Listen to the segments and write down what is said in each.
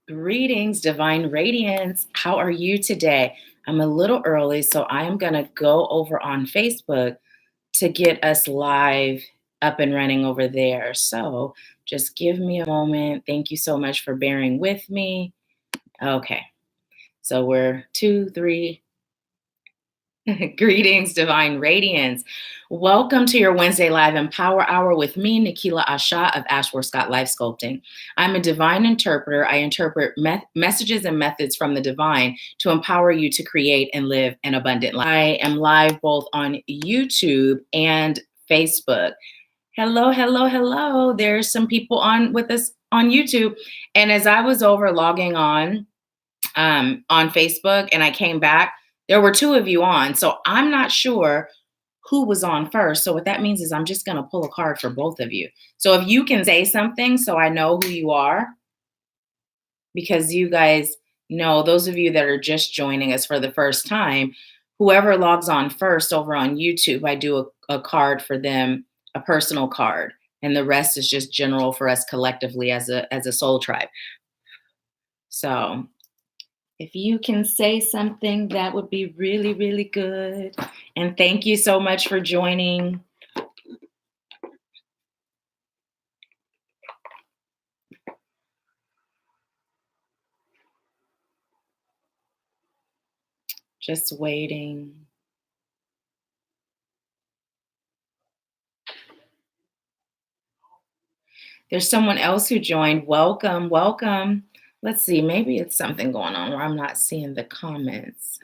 Greetings, Divine Radiance. How are you today? I'm a little early, so I am going to go over on Facebook to get us live up and running over there. So just give me a moment. Thank you so much for bearing with me. Okay, so we're 2, 3, Greetings, Divine Radiance. Welcome to your Wednesday Live Empower Hour with me, Nahkila Isha of Ashworth Life Sculpting. I'm a divine interpreter. I interpret messages and methods from the divine to empower you to create and live an abundant life. I am live both on YouTube and Facebook. Hello, hello, hello. There's some people on with us on YouTube. And as I was over logging on Facebook and I came back, there were 2 of you on. So I'm not sure who was on first. So what that means is I'm just going to pull a card for both of you. So if you can say something so I know who you are, because you guys know, those of you that are just joining us for the first time, whoever logs on first over on YouTube, I do a card for them, a personal card. And the rest is just general for us collectively as a soul tribe. So if you can say something, that would be really, really good. And thank you so much for joining. Just waiting. There's someone else who joined. Welcome, welcome. Let's see, maybe it's something going on where I'm not seeing the comments.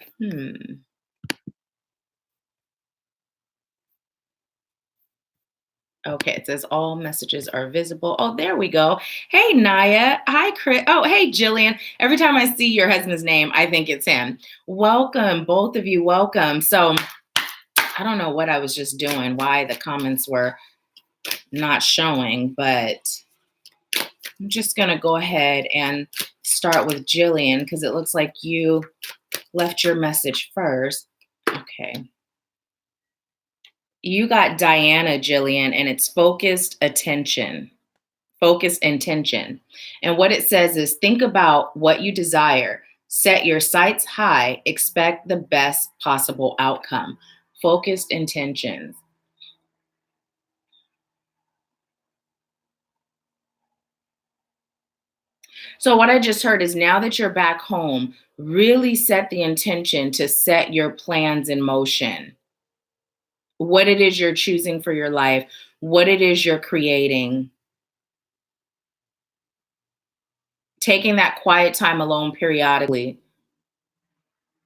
Okay, it says all messages are visible. Oh, there we go. Hey, Naya. Hi, Chris. Oh, hey, Jillian. Every time I see your husband's name, I think it's him. Welcome, both of you. Welcome. So I don't know what I was just doing, why the comments were not showing, but I'm just going to go ahead and start with Jillian because it looks like you left your message first. Okay. You got Dianna Jillian, and it's focused attention, focus intention. And what it says is think about what you desire, set your sights high, expect the best possible outcome. Focused intentions. So what I just heard is now that you're back home, really set the intention to set your plans in motion. What it is you're choosing for your life, what it is you're creating. Taking that quiet time alone periodically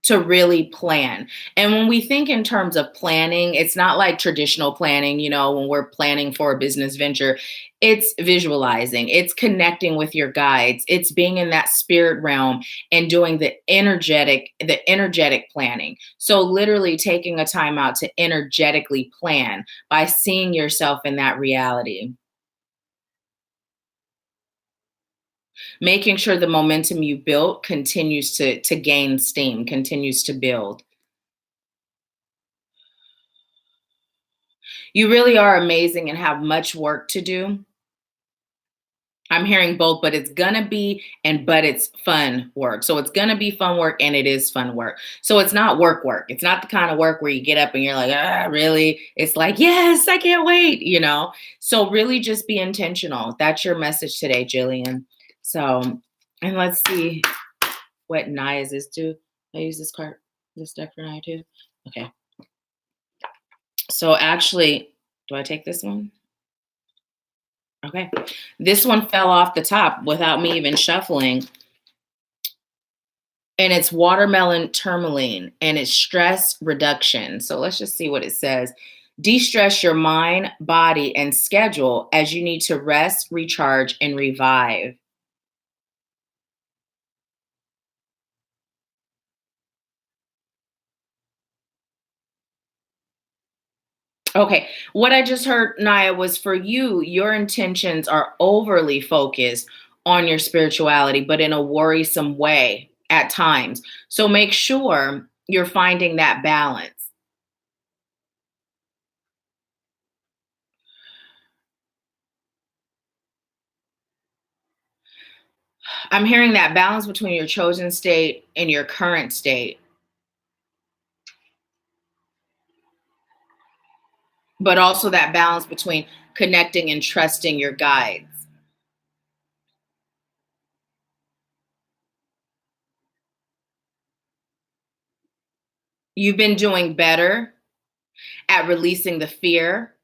to really plan. And when we think in terms of planning, it's not like traditional planning, when we're planning for a business venture. It's visualizing, it's connecting with your guides, it's being in that spirit realm and doing the energetic planning. So literally taking a time out to energetically plan by seeing yourself in that reality. Making sure the momentum you built continues to gain steam, continues to build. You really are amazing and have much work to do. I'm hearing both, but it's gonna be but it's fun work. So it's gonna be fun work and it is fun work. So it's not work. It's not the kind of work where you get up and you're like, really? It's like, yes, I can't wait, So really just be intentional. That's your message today, Jillian. So, and let's see what Naya's is too. I use this deck for Naya too. Okay. So actually, do I take this one? Okay. This one fell off the top without me even shuffling. And it's watermelon tourmaline and it's stress reduction. So let's just see what it says. De-stress your mind, body, and schedule as you need to rest, recharge, and revive. Okay, what I just heard, Naya, was for you, your intentions are overly focused on your spirituality, but in a worrisome way at times. So make sure you're finding that balance. I'm hearing that balance between your chosen state and your current state, but also that balance between connecting and trusting your guides. You've been doing better at releasing the fear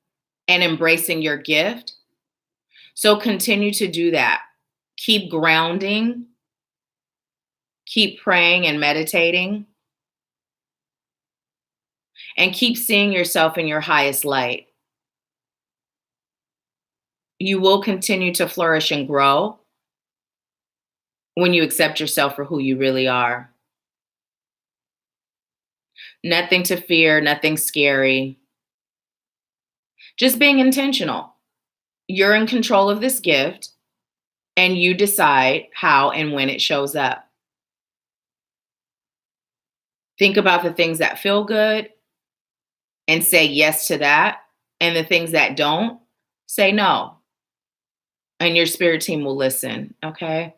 and embracing your gift. So continue to do that. Keep grounding, keep praying and meditating, and keep seeing yourself in your highest light. You will continue to flourish and grow when you accept yourself for who you really are. Nothing to fear, nothing scary. Just being intentional. You're in control of this gift and you decide how and when it shows up. Think about the things that feel good and say yes to that. And the things that don't, say no. And your spirit team will listen. Okay.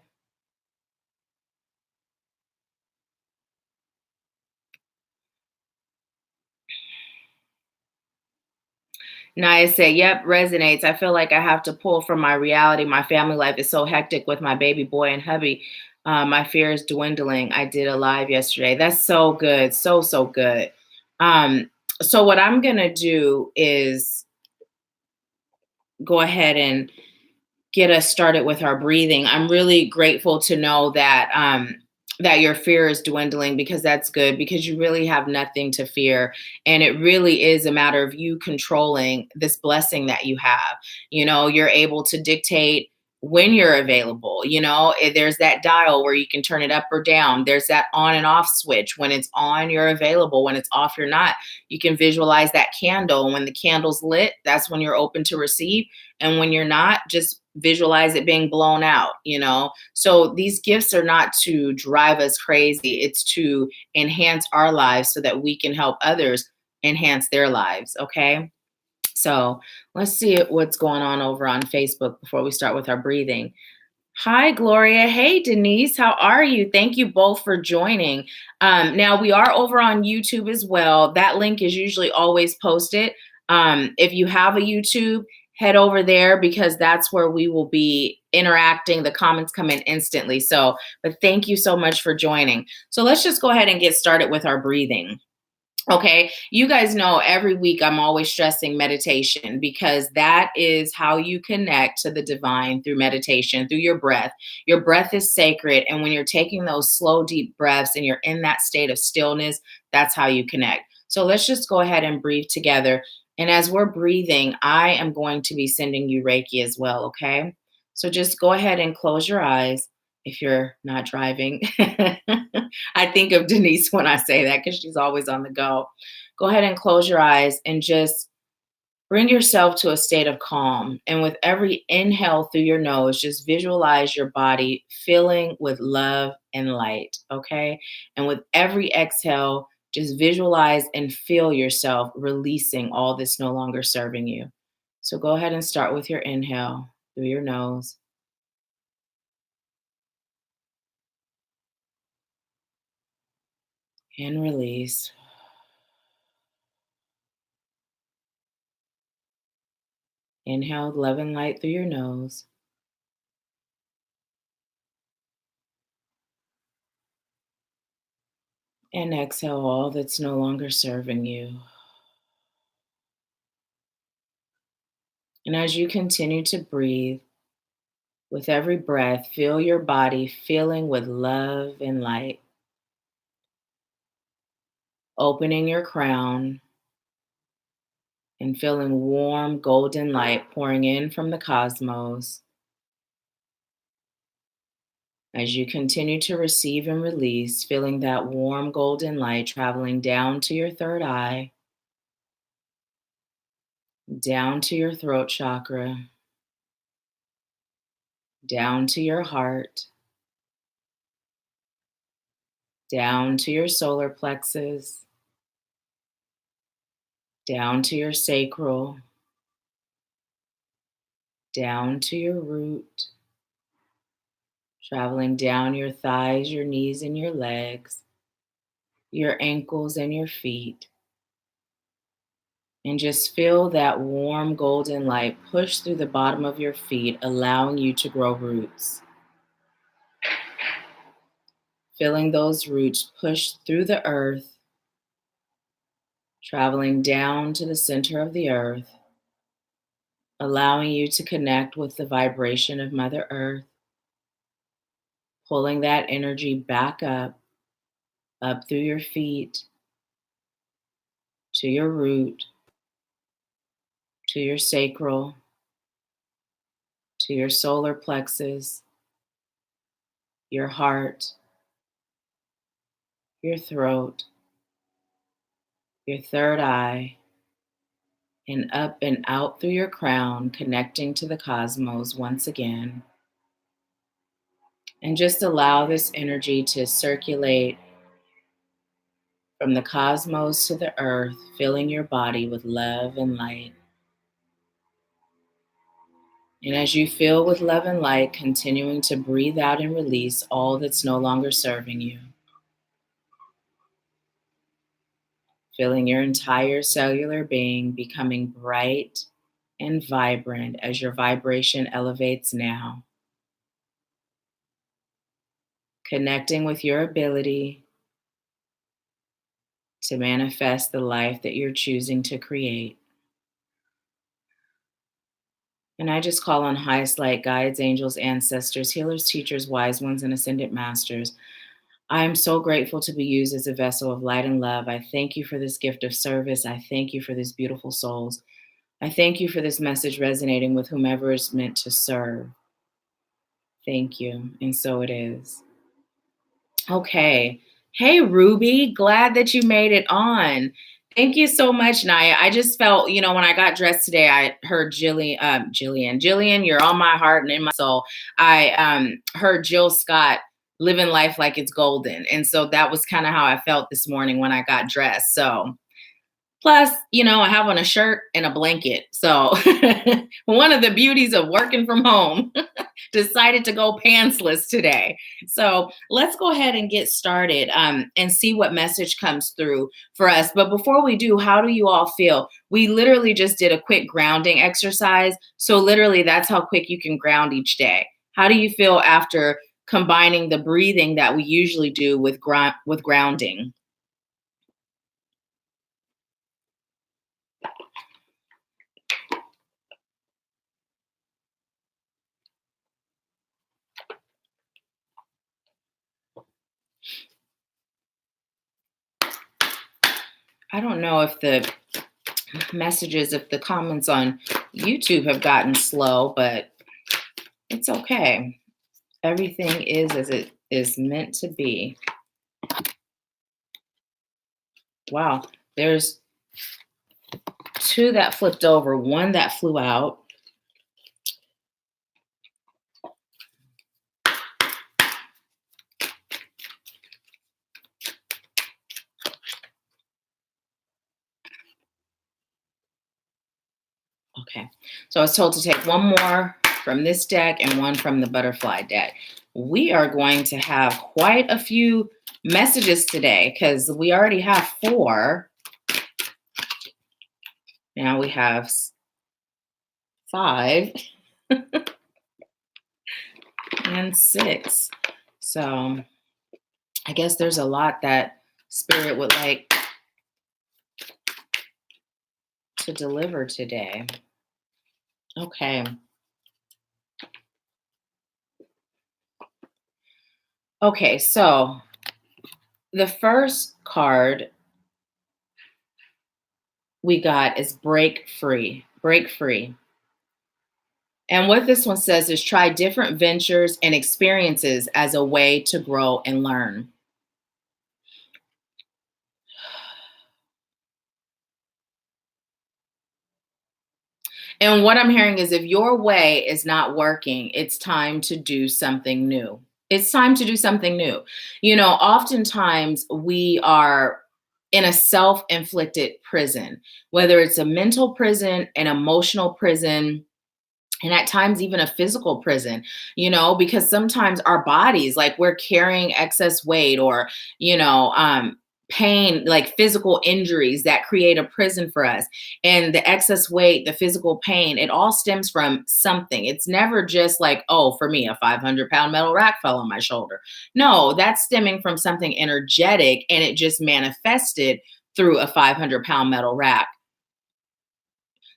Naya said, yep, resonates. I feel like I have to pull from my reality. My family life is so hectic with my baby boy and hubby. My fear is dwindling. I did a live yesterday. That's so good. So, so good. So, what I'm going to do is go ahead and get us started with our breathing. I'm really grateful to know that that your fear is dwindling, because that's good, because you really have nothing to fear, and it really is a matter of you controlling this blessing that you have. You know, you're able to dictate when you're available. You know, there's that dial where you can turn it up or down. There's that on and off switch. When it's on, you're available. When it's off, you're not. You can visualize that candle, and when the candle's lit, that's when you're open to receive. And when you're not, just visualize it being blown out, you know? So these gifts are not to drive us crazy, it's to enhance our lives so that we can help others enhance their lives, okay? So let's see what's going on over on Facebook before we start with our breathing. Hi, Gloria. Hey, Denise. How are you? Thank you both for joining. Now, we are over on YouTube as well. That link is usually always posted. If you have a YouTube, head over there, because that's where we will be interacting. The comments come in instantly. So, but thank you so much for joining. So let's just go ahead and get started with our breathing. Okay, you guys know every week I'm always stressing meditation, because that is how you connect to the divine, through meditation, through your breath. Your breath is sacred. And when you're taking those slow, deep breaths and you're in that state of stillness, that's how you connect. So let's just go ahead and breathe together. And as we're breathing, I am going to be sending you Reiki as well. Okay, so just go ahead and close your eyes if you're not driving. I think of Denise when I say that, because she's always on the go. Go ahead and close your eyes and just bring yourself to a state of calm. And with every inhale through your nose, just visualize your body filling with love and light. Okay. And with every exhale, just visualize and feel yourself releasing all that's no longer serving you. So go ahead and start with your inhale through your nose and release. Inhale love and light through your nose. And exhale all that's no longer serving you. And as you continue to breathe, with every breath, feel your body filling with love and light, opening your crown and feeling warm golden light pouring in from the cosmos. As you continue to receive and release, feeling that warm golden light traveling down to your third eye, down to your throat chakra, down to your heart, down to your solar plexus, down to your sacral, down to your root, traveling down your thighs, your knees, and your legs, your ankles, and your feet. And just feel that warm golden light push through the bottom of your feet, allowing you to grow roots. Feeling those roots push through the earth, traveling down to the center of the earth, allowing you to connect with the vibration of Mother Earth, pulling that energy back up through your feet, to your root, to your sacral, to your solar plexus, your heart, your throat, your third eye, and up and out through your crown, connecting to the cosmos once again. And just allow this energy to circulate from the cosmos to the earth, filling your body with love and light. And as you fill with love and light, continuing to breathe out and release all that's no longer serving you. Feeling your entire cellular being becoming bright and vibrant as your vibration elevates now. Connecting with your ability to manifest the life that you're choosing to create. And I just call on highest light guides, angels, ancestors, healers, teachers, wise ones, and ascended masters. I am so grateful to be used as a vessel of light and love. I thank you for this gift of service. I thank you for these beautiful souls. I thank you for this message resonating with whomever is meant to serve. Thank you. And so it is. Okay. Hey, Ruby, glad that you made it on. Thank you so much, Naya. I just felt, when I got dressed today, I heard Jillian, you're on my heart and in my soul. I heard Jill Scott, living life like it's golden. And so that was kind of how I felt this morning when I got dressed. So plus, I have on a shirt and a blanket. So one of the beauties of working from home, decided to go pantsless today. So let's go ahead and get started and see what message comes through for us. But before we do, how do you all feel? We literally just did a quick grounding exercise. So literally that's how quick you can ground each day. How do you feel after combining the breathing that we usually do with grounding? I don't know if the comments on YouTube have gotten slow, but it's okay. Everything is as it is meant to be. Wow, there's 2 that flipped over, 1 that flew out. Okay, so I was told to take 1 more from this deck and 1 from the butterfly deck. We are going to have quite a few messages today because we already have 4. Now we have 5 and 6. So I guess there's a lot that Spirit would like to deliver today. Okay. Okay, so the first card we got is break free. Break free. And what this one says is try different ventures and experiences as a way to grow and learn. And what I'm hearing is if your way is not working, it's time to do something new. It's time to do something new. Oftentimes we are in a self-inflicted prison, whether it's a mental prison, an emotional prison, and at times even a physical prison, because sometimes our bodies, like we're carrying excess weight or, pain, like physical injuries that create a prison for us. And the excess weight, the physical pain, it all stems from something. It's never just like, oh, for me, a 500-pound metal rack fell on my shoulder. No, that's stemming from something energetic, and it just manifested through a 500-pound metal rack.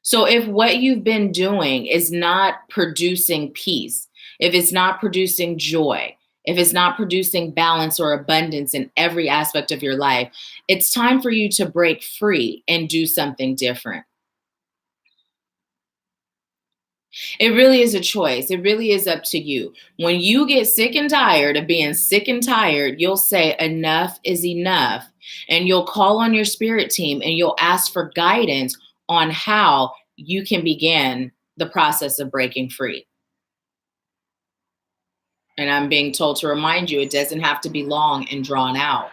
So if what you've been doing is not producing peace, if it's not producing joy, if it's not producing balance or abundance in every aspect of your life, it's time for you to break free and do something different. It really is a choice. It really is up to you. When you get sick and tired of being sick and tired, you'll say, enough is enough. And you'll call on your spirit team and you'll ask for guidance on how you can begin the process of breaking free. And I'm being told to remind you, it doesn't have to be long and drawn out.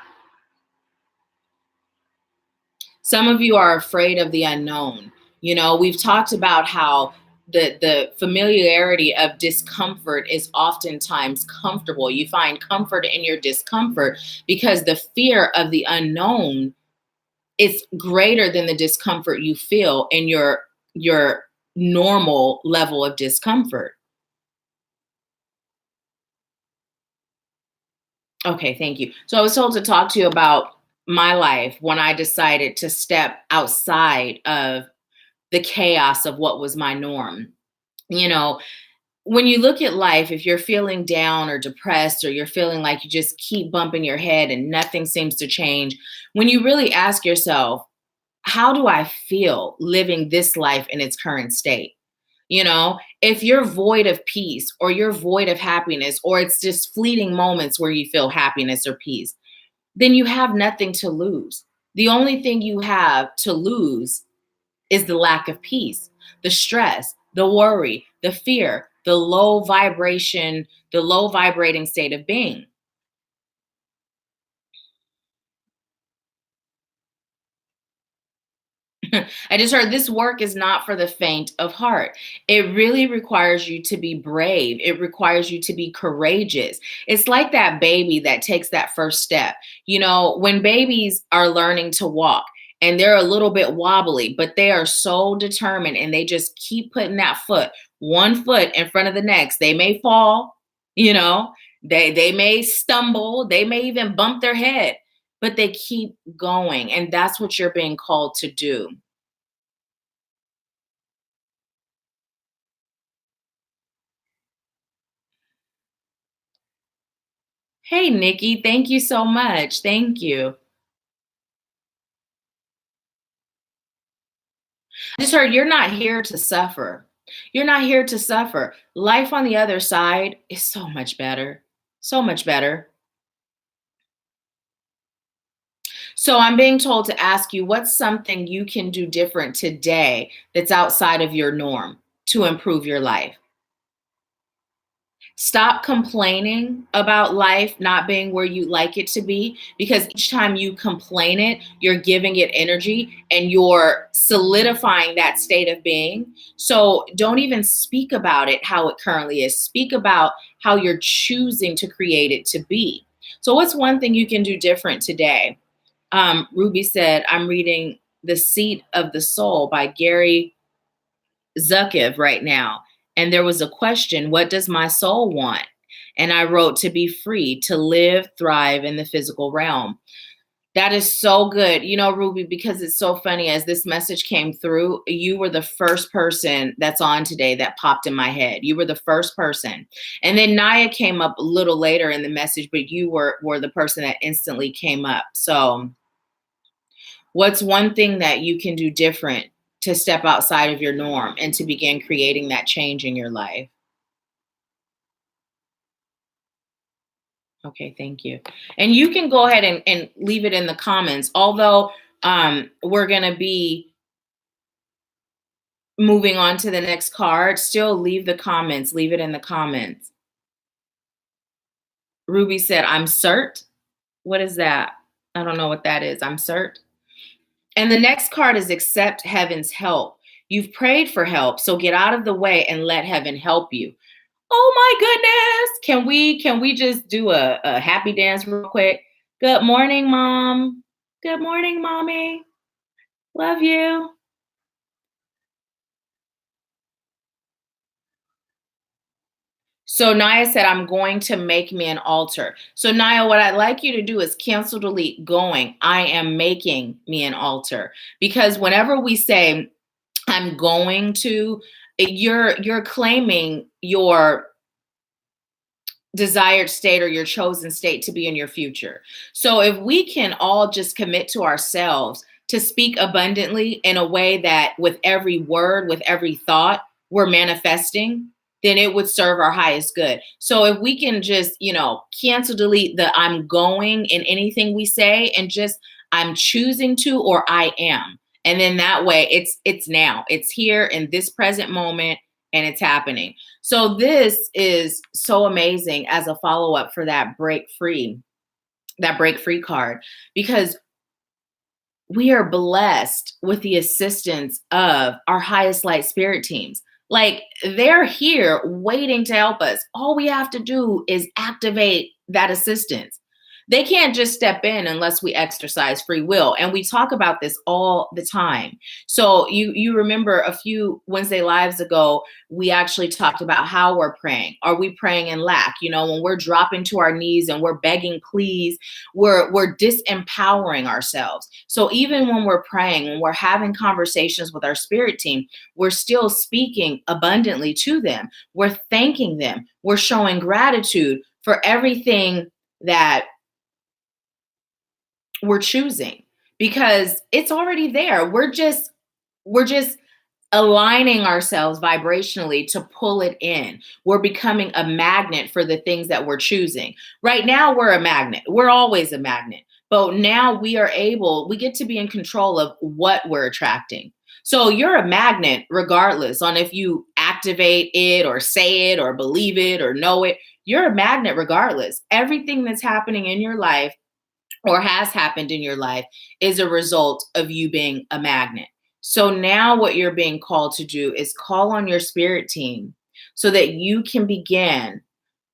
Some of you are afraid of the unknown. We've talked about how the familiarity of discomfort is oftentimes comfortable. You find comfort in your discomfort because the fear of the unknown is greater than the discomfort you feel in your normal level of discomfort. Okay, thank you. So I was told to talk to you about my life when I decided to step outside of the chaos of what was my norm. You know, when you look at life, if you're feeling down or depressed, or you're feeling like you just keep bumping your head and nothing seems to change, when you really ask yourself, how do I feel living this life in its current state? If you're void of peace or you're void of happiness, or it's just fleeting moments where you feel happiness or peace, then you have nothing to lose. The only thing you have to lose is the lack of peace, the stress, the worry, the fear, the low vibration, the low vibrating state of being. I just heard this work is not for the faint of heart. It really requires you to be brave. It requires you to be courageous. It's like that baby that takes that first step. When babies are learning to walk and they're a little bit wobbly, but they are so determined and they just keep putting that foot, one foot in front of the next. They may fall, you know, they may stumble, they may even bump their head, but they keep going. And that's what you're being called to do. Hey, Nikki, thank you so much. Thank you. I just heard you're not here to suffer. You're not here to suffer. Life on the other side is so much better. So much better. So I'm being told to ask you, what's something you can do different today that's outside of your norm to improve your life? Stop complaining about life not being where you like it to be, because each time you complain it, you're giving it energy and you're solidifying that state of being. So don't even speak about it how it currently is. Speak about how you're choosing to create it to be. So, what's one thing you can do different today? Ruby said, I'm reading The Seat of the Soul by Gary Zukav right now. And there was a question, what does my soul want? And I wrote, to be free, to live, thrive in the physical realm. That is so good. Ruby, because it's so funny, as this message came through, you were the first person that's on today that popped in my head. You were the first person. And then Naya came up a little later in the message, but you were the person that instantly came up. So what's one thing that you can do different to step outside of your norm and to begin creating that change in your life? Okay, thank you. And you can go ahead and leave it in the comments. Although we're going to be moving on to the next card, still leave the comments. Leave it in the comments. Ruby said, I'm cert. What is that? I don't know what that is. I'm cert. And the next card is accept heaven's help. You've prayed for help, so get out of the way and let heaven help you. Oh my goodness. Can we just do a happy dance real quick? Good morning, mom. Good morning, mommy. Love you. So Naya said, I'm going to make me an altar. So Naya, what I'd like you to do is cancel, delete, going. I am making me an altar. Because whenever we say I'm going to, you're claiming your desired state or your chosen state to be in your future. So if we can all just commit to ourselves to speak abundantly in a way that with every word, with every thought, we're manifesting, then it would serve our highest good. So if we can just, cancel, delete the I'm going in anything we say and just I'm choosing to or I am. And then that way it's now. It's here in this present moment and it's happening. So this is so amazing as a follow-up for that break free card, because we are blessed with the assistance of our highest light spirit teams. Like they're here waiting to help us. All we have to do is activate that assistance. They can't just step in unless we exercise free will. And we talk about this all the time. So you remember a few Wednesday lives ago, we actually talked about how we're praying. Are we praying in lack? When we're dropping to our knees and we're begging, please, we're disempowering ourselves. So even when we're praying, when we're having conversations with our spirit team, we're still speaking abundantly to them. We're thanking them. We're showing gratitude for everything that we're choosing, because it's already there. We're just aligning ourselves vibrationally to pull it in. We're becoming a magnet for the things that we're choosing. Right now we're a magnet. We're always a magnet. But now we get to be in control of what we're attracting. So you're a magnet regardless on if you activate it or say it or believe it or know it. You're a magnet regardless. Everything that's happening in your life or has happened in your life is a result of you being a magnet. So now what you're being called to do is call on your spirit team so that you can begin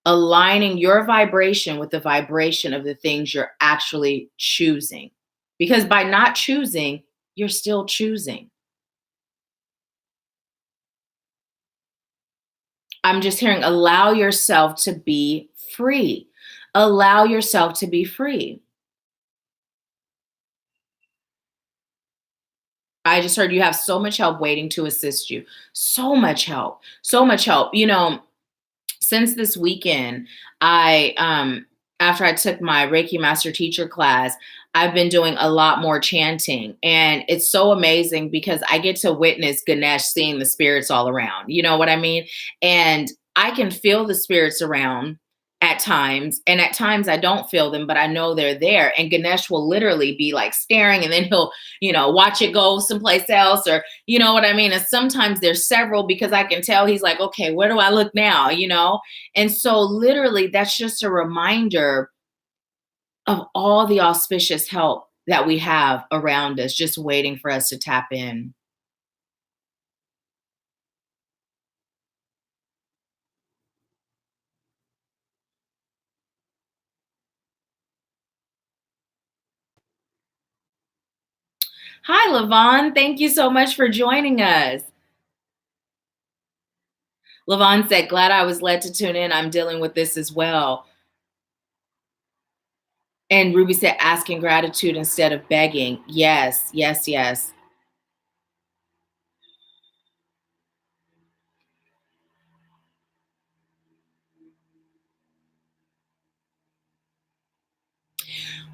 aligning your vibration with the vibration of the things you're actually choosing. Because by not choosing, you're still choosing. I'm just hearing allow yourself to be free. Allow yourself to be free. I just heard you have so much help waiting to assist you. So much help. So much help. Since this weekend, I after I took my Reiki Master Teacher class, I've been doing a lot more chanting. And it's so amazing because I get to witness Ganesh seeing the spirits all around. You know what I mean? And I can feel the spirits around at times. And at times I don't feel them, but I know they're there. And Ganesh will literally be like staring and then he'll, watch it go someplace else, or you know what I mean? And sometimes there's several because I can tell he's like, okay, where do I look now? And so literally that's just a reminder of all the auspicious help that we have around us, just waiting for us to tap in. Hi, Lavon. Thank you so much for joining us. Lavon said, glad I was led to tune in. I'm dealing with this as well. And Ruby said, asking gratitude instead of begging. Yes, yes, yes.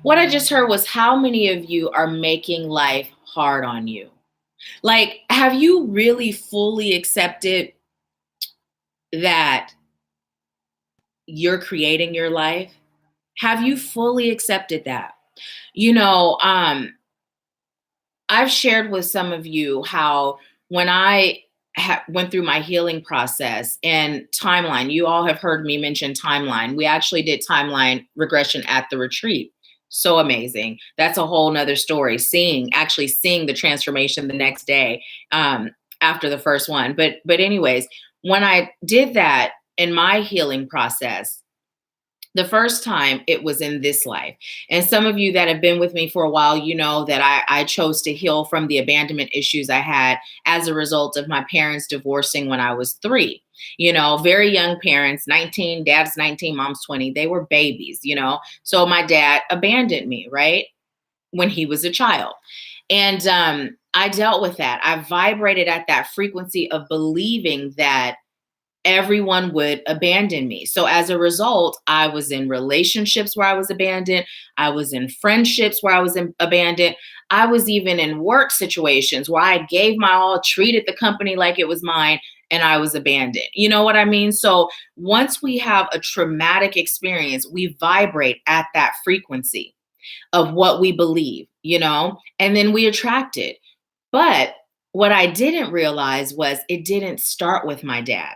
What I just heard was how many of you are making life hard on you? Like, have you really fully accepted that you're creating your life? Have you fully accepted that? You know, I've shared with some of you how when I went through my healing process and timeline, you all have heard me mention timeline. We actually did timeline regression at the retreat. So amazing. That's a whole nother story. Actually seeing the transformation the next day. after the first one. But anyways, when I did that in my healing process, the first time it was in this life. And some of you that have been with me for a while, you know that I chose to heal from the abandonment issues I had as a result of my parents divorcing when I was 3. You know, very young parents, 19, dad's 19, mom's 20. They were babies, you know. So my dad abandoned me, right? When he was a child. And I dealt with that. I vibrated at that frequency of believing that everyone would abandon me. So as a result, I was in relationships where I was abandoned. I was in friendships where I was abandoned. I was even in work situations where I gave my all, treated the company like it was mine, and I was abandoned. You know what I mean? So once we have a traumatic experience, we vibrate at that frequency of what we believe, you know, and then we attract it. But what I didn't realize was it didn't start with my dad.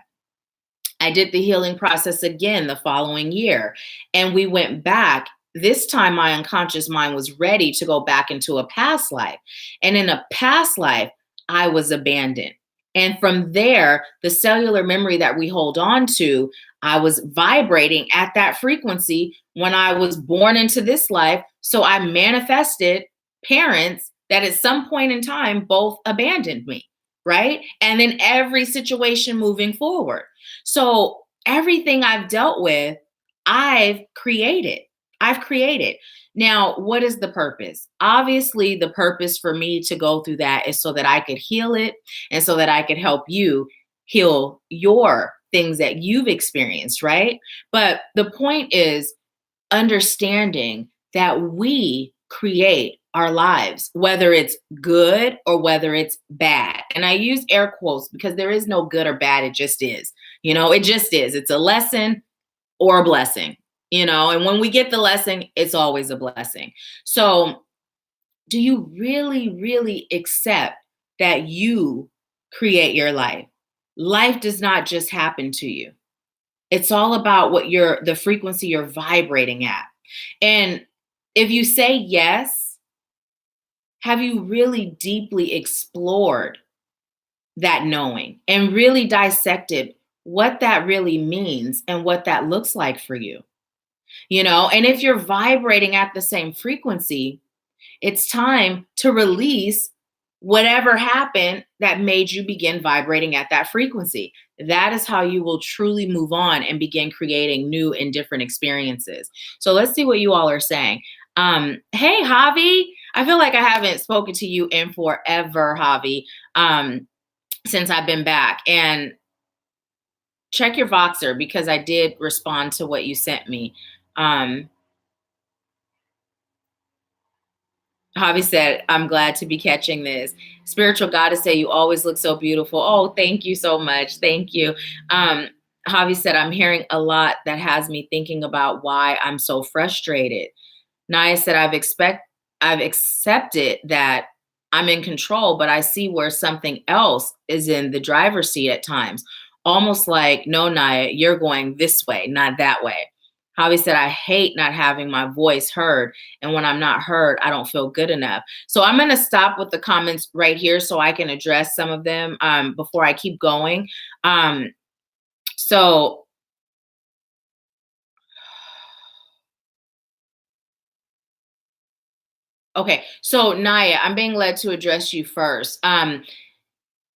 I did the healing process again the following year, and we went back. This time, my unconscious mind was ready to go back into a past life. And in a past life, I was abandoned. And from there, the cellular memory that we hold on to, I was vibrating at that frequency when I was born into this life. So I manifested parents that at some point in time both abandoned me, right? And then every situation moving forward. So everything I've dealt with, I've created. I've created. Now, what is the purpose? Obviously, the purpose for me to go through that is so that I could heal it and so that I could help you heal your things that you've experienced, right? But the point is understanding that we create our lives, whether it's good or whether it's bad. And I use air quotes because there is no good or bad. It just is. You know, it just is. It's a lesson or a blessing, you know, and when we get the lesson, it's always a blessing. So do you really, really accept that you create your life? Life does not just happen to you. It's all about what the frequency you're vibrating at. And if you say yes, have you really deeply explored that knowing and really dissected what that really means and what that looks like for you? You know, and if you're vibrating at the same frequency, it's time to release whatever happened that made you begin vibrating at that frequency. That is how you will truly move on and begin creating new and different experiences. So let's see what you all are saying. Hey, Javi, I feel like I haven't spoken to you in forever, Javi, since I've been back. And check your Voxer because I did respond to what you sent me. Javi said, I'm glad to be catching this. Spiritual goddess say, you always look so beautiful. Oh, thank you so much. Thank you. Javi said, I'm hearing a lot that has me thinking about why I'm so frustrated. Naya said, I've accepted that I'm in control, but I see where something else is in the driver's seat at times. Almost like, no, Naya, you're going this way, not that way. Javi said, I hate not having my voice heard. And when I'm not heard, I don't feel good enough. So I'm going to stop with the comments right here so I can address some of them before I keep going. So okay. So Naya, I'm being led to address you first.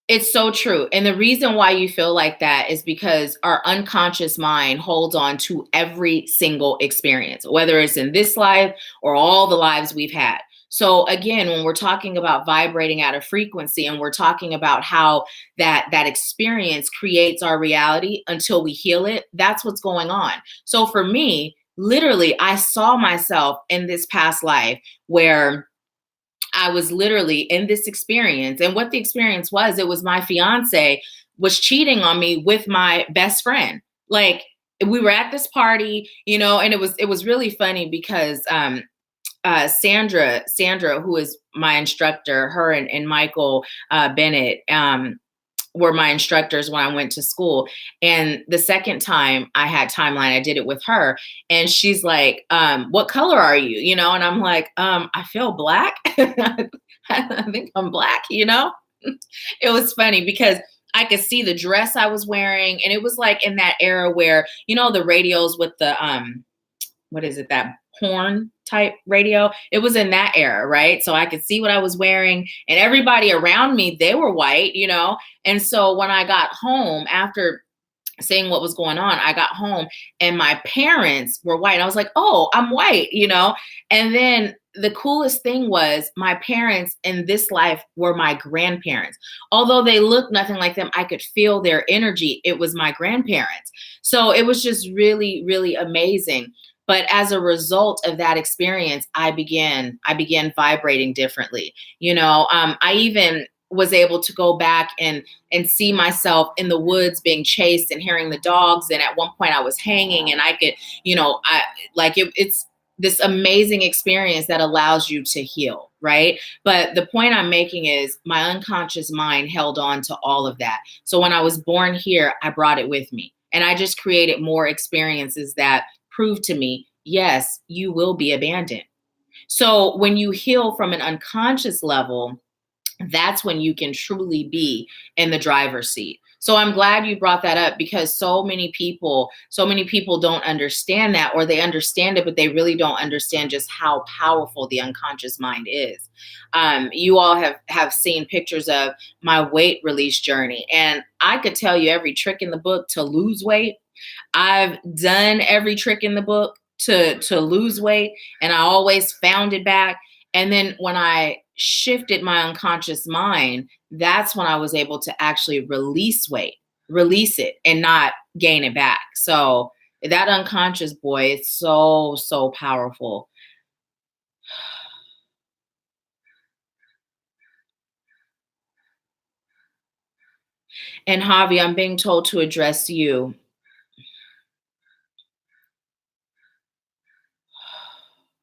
It's so true. And the reason why you feel like that is because our unconscious mind holds on to every single experience, whether it's in this life or all the lives we've had. So again, when we're talking about vibrating at a frequency and we're talking about how that experience creates our reality until we heal it, that's what's going on. So for me, literally, I saw myself in this past life where I was literally in this experience. And what the experience was, it was my fiance was cheating on me with my best friend. Like we were at this party, you know, and it was really funny because Sandra, who is my instructor, her and Michael Bennett, were my instructors when I went to school. And the second time I had Timeline, I did it with her. And she's like, what color are you? You know, and I'm like, I feel black. I think I'm black, you know? It was funny because I could see the dress I was wearing, and it was like in that era where, you know, the radios with the what is it, that horn type radio? It was in that era, right? So I could see what I was wearing, and everybody around me, they were white, you know? And so when I got home after seeing what was going on, I got home and my parents were white. I was like, oh, I'm white, you know? And then the coolest thing was my parents in this life were my grandparents. Although they looked nothing like them, I could feel their energy. It was my grandparents. So it was just really, really amazing. But as a result of that experience, I began vibrating differently. You know, I even was able to go back and see myself in the woods being chased and hearing the dogs. And at one point I was hanging and I could, you know, it's this amazing experience that allows you to heal, right? But the point I'm making is my unconscious mind held on to all of that. So when I was born here, I brought it with me. And I just created more experiences that prove to me, yes, you will be abandoned. So when you heal from an unconscious level, that's when you can truly be in the driver's seat. So I'm glad you brought that up because so many people don't understand that, or they understand it, but they really don't understand just how powerful the unconscious mind is. You all have seen pictures of my weight release journey, and I could tell you every trick in the book to lose weight. I've done every trick in the book to lose weight, and I always found it back. And then when I shifted my unconscious mind, that's when I was able to actually release weight, release it, and not gain it back. So that unconscious, boy, it's so, so powerful. And Javi, I'm being told to address you.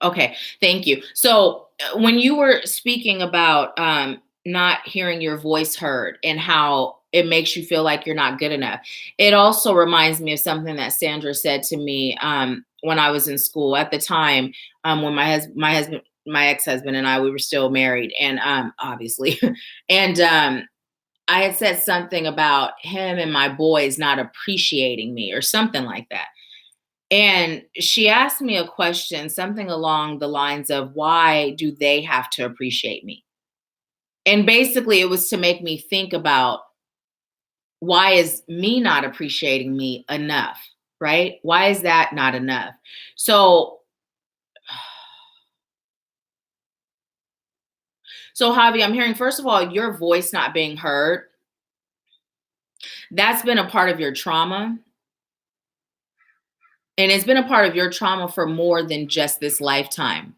Okay, thank you. So when you were speaking about not hearing your voice heard and how it makes you feel like you're not good enough, it also reminds me of something that Sandra said to me when I was in school at the time, when my ex-husband and I, we were still married, and obviously, and I had said something about him and my boys not appreciating me or something like that. And she asked me a question, something along the lines of, why do they have to appreciate me? And basically, it was to make me think about, why is me not appreciating me enough? Right? Why is that not enough? So, so Javi, I'm hearing, first of all, your voice not being heard. That's been a part of your trauma. And it's been a part of your trauma for more than just this lifetime.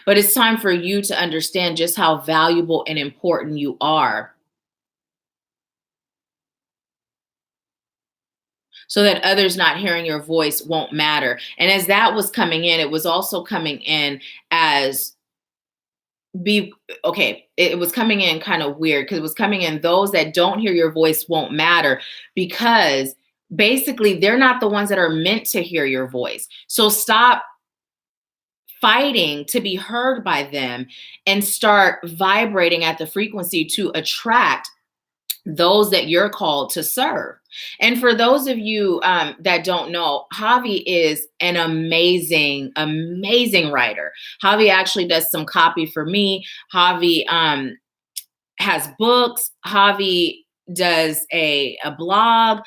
But it's time for you to understand just how valuable and important you are, so that others not hearing your voice won't matter. And as that was coming in, it was also coming in as be okay. It was coming in kind of weird because it was coming in, those that don't hear your voice won't matter, because basically they're not the ones that are meant to hear your voice. So stop fighting to be heard by them and start vibrating at the frequency to attract those that you're called to serve. And for those of you that don't know, Javi is an amazing, amazing writer. Javi actually does some copy for me. Javi has books. Javi does a blog.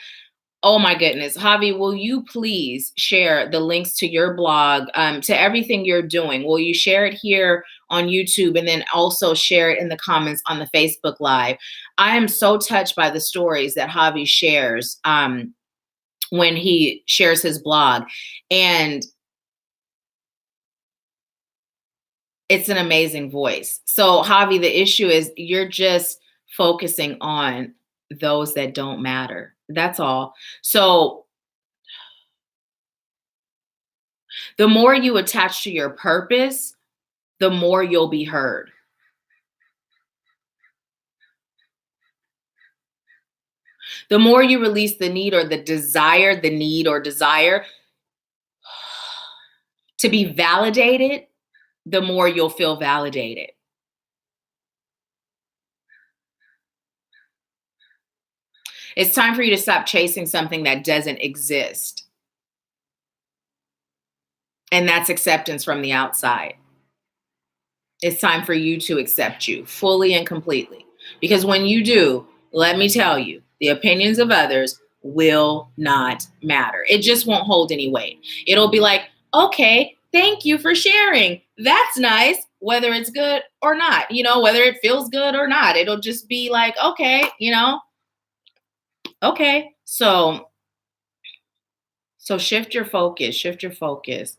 Oh my goodness. Javi, will you please share the links to your blog, to everything you're doing? Will you share it here on YouTube and then also share it in the comments on the Facebook Live? I am so touched by the stories that Javi shares when he shares his blog. And it's an amazing voice. So, Javi, the issue is you're just focusing on those that don't matter. That's all. So, the more you attach to your purpose, the more you'll be heard. The more you release the need or the need or desire to be validated, the more you'll feel validated. It's time for you to stop chasing something that doesn't exist. And that's acceptance from the outside. It's time for you to accept you fully and completely. Because when you do, let me tell you, the opinions of others will not matter. It just won't hold any weight. It'll be like, okay, thank you for sharing. That's nice, whether it's good or not, whether it feels good or not. It'll just be like, okay, okay. So shift your focus, shift your focus.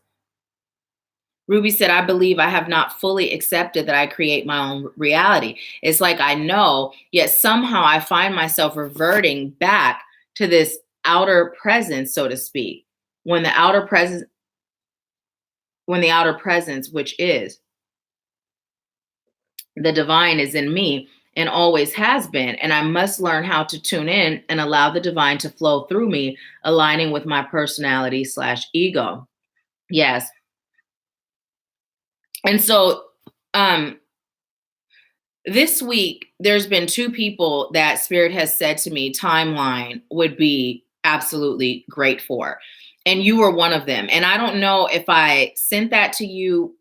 Ruby said, I believe I have not fully accepted that I create my own reality. It's like I know, yet somehow I find myself reverting back to this outer presence, so to speak. When the outer presence, which is the divine, is in me and always has been, and I must learn how to tune in and allow the divine to flow through me, aligning with my personality / ego. Yes. And so, this week, there's been 2 people that Spirit has said to me timeline would be absolutely great for. And you were one of them. And I don't know if I sent that to you.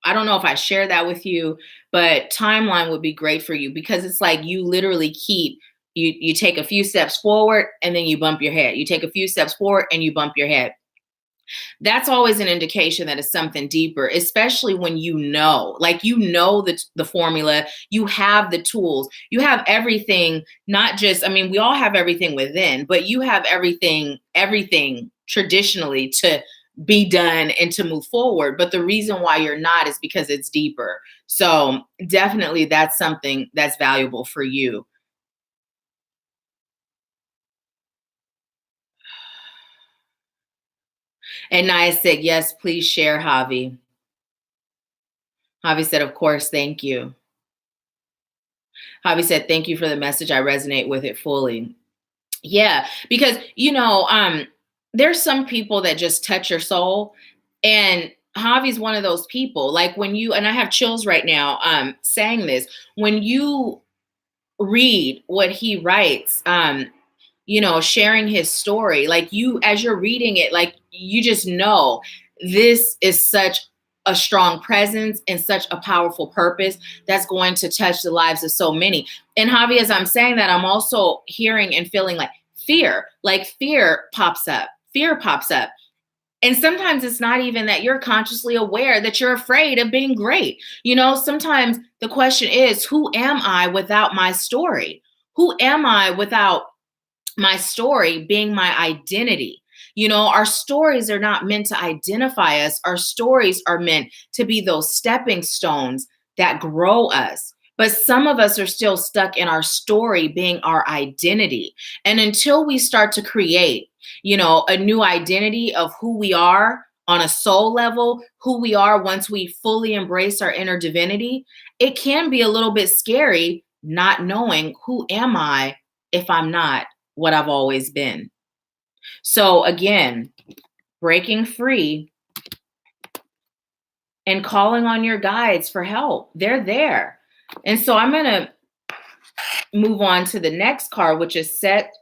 I don't know if I shared that with you, but timeline would be great for you because it's like you literally you take a few steps forward and then you bump your head. You take a few steps forward and you bump your head. That's always an indication that it's something deeper, especially when the formula, you have the tools, you have everything, not just, we all have everything within, but you have everything traditionally to be done and to move forward. But the reason why you're not is because it's deeper. So definitely that's something that's valuable for you. And Naya said, yes, please share, Javi. Javi said, of course, thank you. Javi said, thank you for the message. I resonate with it fully. Yeah, because, there's some people that just touch your soul. And Javi's one of those people. Like and I have chills right now saying this, when you read what he writes, sharing his story, like as you're reading it, like you just know this is such a strong presence and such a powerful purpose that's going to touch the lives of so many. And Javi, as I'm saying that, I'm also hearing and feeling like fear pops up. Fear pops up. And sometimes it's not even that you're consciously aware that you're afraid of being great. Sometimes the question is, who am I without my story? Who am I without my story being my identity? Our stories are not meant to identify us. Our stories are meant to be those stepping stones that grow us. But some of us are still stuck in our story being our identity. And until we start to create, a new identity of who we are on a soul level, who we are once we fully embrace our inner divinity, it can be a little bit scary not knowing who am I if I'm not what I've always been. So again, breaking free and calling on your guides for help. They're there. And so I'm going to move on to the next card, which is set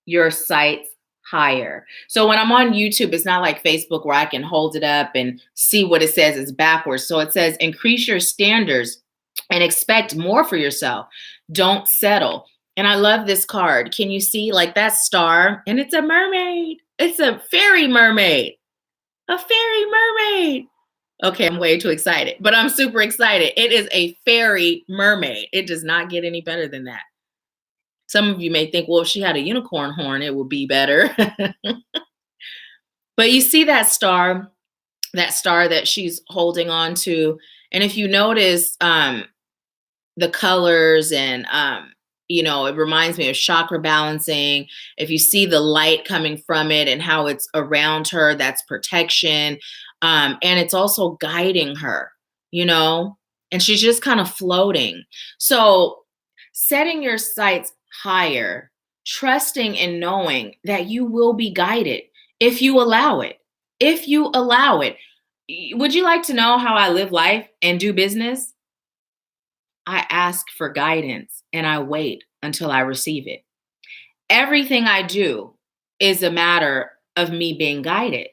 your sights higher. So when I'm on YouTube, it's not like Facebook where I can hold it up and see what it says. It's backwards. So it says, increase your standards and expect more for yourself. Don't settle. And I love this card. Can you see like that star? And it's a mermaid. It's a fairy mermaid. A fairy mermaid. Okay, I'm way too excited, but I'm super excited. It is a fairy mermaid. It does not get any better than that. Some of you may think, well, if she had a unicorn horn, it would be better. But you see that star that she's holding on to. And if you notice the colors and, it reminds me of chakra balancing. If you see the light coming from it and how it's around her, that's protection. And it's also guiding her, and she's just kind of floating. So setting your sights higher, trusting and knowing that you will be guided if you allow it. If you allow it. Would you like to know how I live life and do business? I ask for guidance and I wait until I receive it. Everything I do is a matter of me being guided.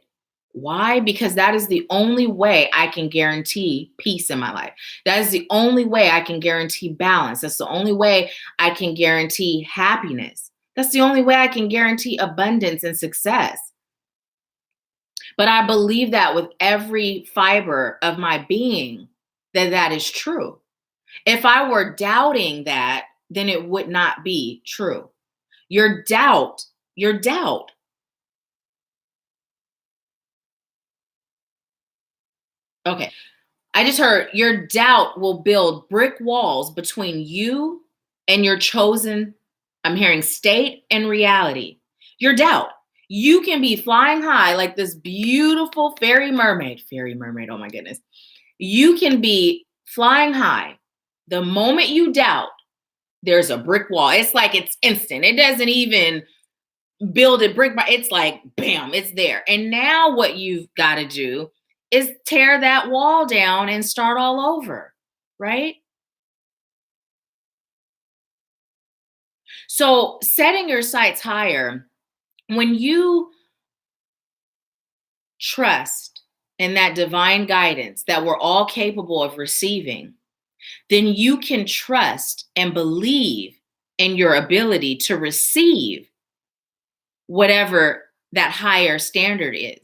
Why? Because that is the only way I can guarantee peace in my life. That is the only way I can guarantee balance. That's the only way I can guarantee happiness. That's the only way I can guarantee abundance and success. But I believe that with every fiber of my being, that that is true. If I were doubting that, then it would not be true. Your doubt, your doubt. Okay. I just heard your doubt will build brick walls between you and your chosen, I'm hearing state and reality. Your doubt. You can be flying high like this beautiful fairy mermaid. Fairy mermaid, oh my goodness. You can be flying high. The moment you doubt, there's a brick wall. It's like it's instant. It doesn't even build it brick by, it's like bam, it's there. And now what you've got to do is tear that wall down and start all over, right? So setting your sights higher, when you trust in that divine guidance that we're all capable of receiving, then you can trust and believe in your ability to receive whatever that higher standard is.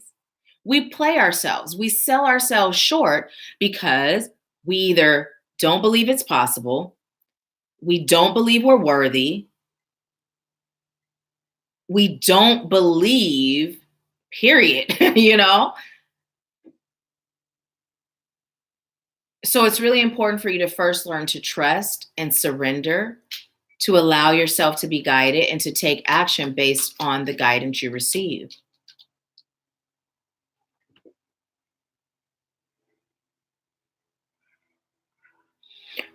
We play ourselves, we sell ourselves short because we either don't believe it's possible, we don't believe we're worthy, we don't believe, period, you know? So it's really important for you to first learn to trust and surrender, to allow yourself to be guided and to take action based on the guidance you receive.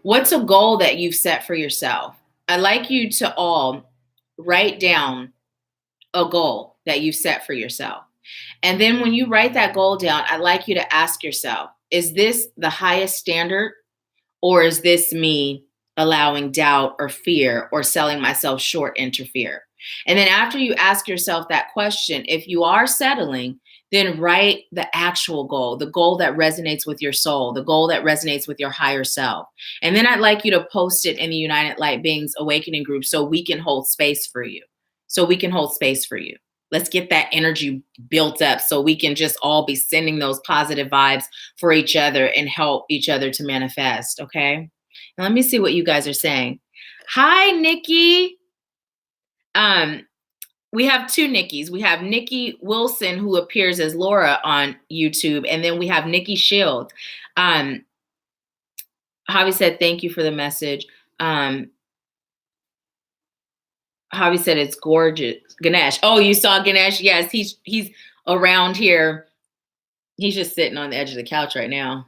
What's a goal that you've set for yourself? I'd like you to all write down a goal that you've set for yourself. And then when you write that goal down, I'd like you to ask yourself, is this the highest standard, or is this me allowing doubt or fear or selling myself short interfere? And then after you ask yourself that question, if you are settling, then write the actual goal, the goal that resonates with your soul, the goal that resonates with your higher self. And then I'd like you to post it in the United Light Beings Awakening group so we can hold space for you. So we can hold space for you. Let's get that energy built up so we can just all be sending those positive vibes for each other and help each other to manifest. Okay. Now let me see what you guys are saying. Hi, Nikki. We have two Nikki's. We have Nikki Wilson, who appears as Laura on YouTube, and then we have Nikki Shields. Javi said, thank you for the message. Javi said it's gorgeous. Ganesh. Oh, you saw Ganesh? Yes, he's around here. He's just sitting on the edge of the couch right now.